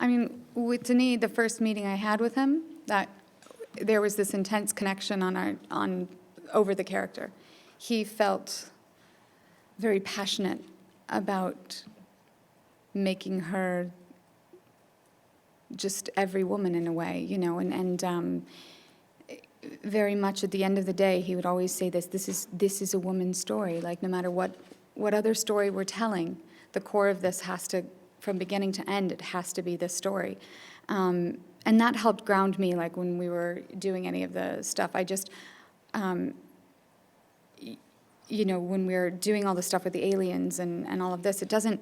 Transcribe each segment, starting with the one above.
I mean, with Denis, the first meeting I had with him, that there was this intense connection over the character. He felt very passionate about making her just every woman in a way, you know, and very much at the end of the day, he would always say this is a woman's story. Like, no matter what other story we're telling, the core of this has to, from beginning to end, it has to be this story. And that helped ground me, like, when we were doing any of the stuff. I just, you know, when we were doing all the stuff with the aliens and all of this, it doesn't,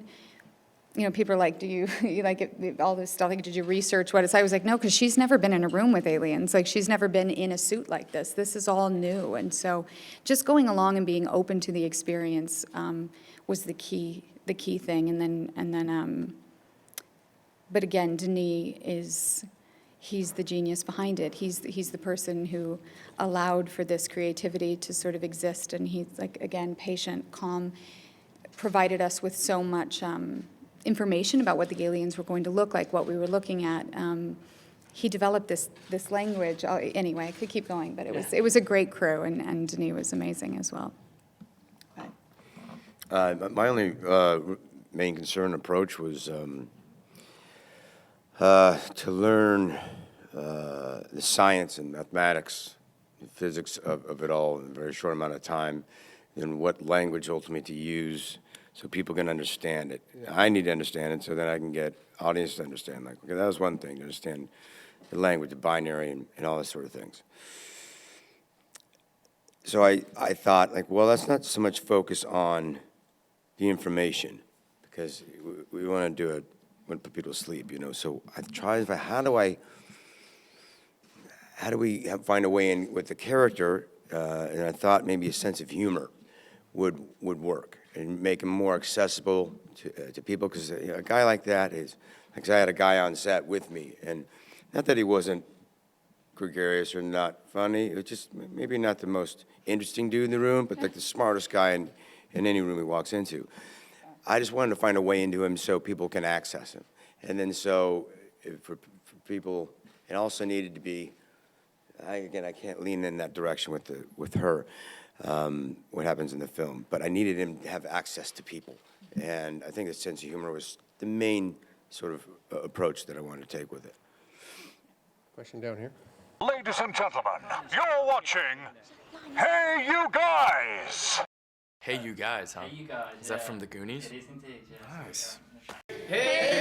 you know, people are like, do you like all this stuff, like, did you research what it's like? I was like, no, because she's never been in a room with aliens. Like, she's never been in a suit like this. This is all new. And so just going along and being open to the experience was the key thing. And then, but again, Denis he's the genius behind it. He's the person who allowed for this creativity to sort of exist. And he's, like, again, patient, calm, provided us with so much information about what the aliens were going to look like, what we were looking at. He developed this language. Anyway, I could keep going, but it was a great crew, and Denis was amazing as well. My only main concern approach was to learn the science and mathematics, and physics of it all in a very short amount of time, and what language ultimately to use so people can understand it. I need to understand it so that I can get audience to understand. Like, okay, that was one thing, to understand the language, the binary, and all those sort of things. So I thought, like, well, let's not so much focus on the information, because we want to do it when put people to sleep, you know. So I tried, how do we find a way in with the character, and I thought maybe a sense of humor would work and make him more accessible to people, because you know, a guy like that is, like, I had a guy on set with me, and not that he wasn't gregarious or not funny, it was just maybe not the most interesting dude in the room, but like the smartest guy in any room he walks into. I just wanted to find a way into him so people can access him. And then so for people, it also needed to be, again, I can't lean in that direction with her, what happens in the film, but I needed him to have access to people. And I think the sense of humor was the main sort of approach that I wanted to take with it. Question down here. Ladies and gentlemen, you're watching Hey You Guys! Hey You Guys, huh? Hey, you guys. Is that from the Goonies? It is indeed, yes. Nice. Hey!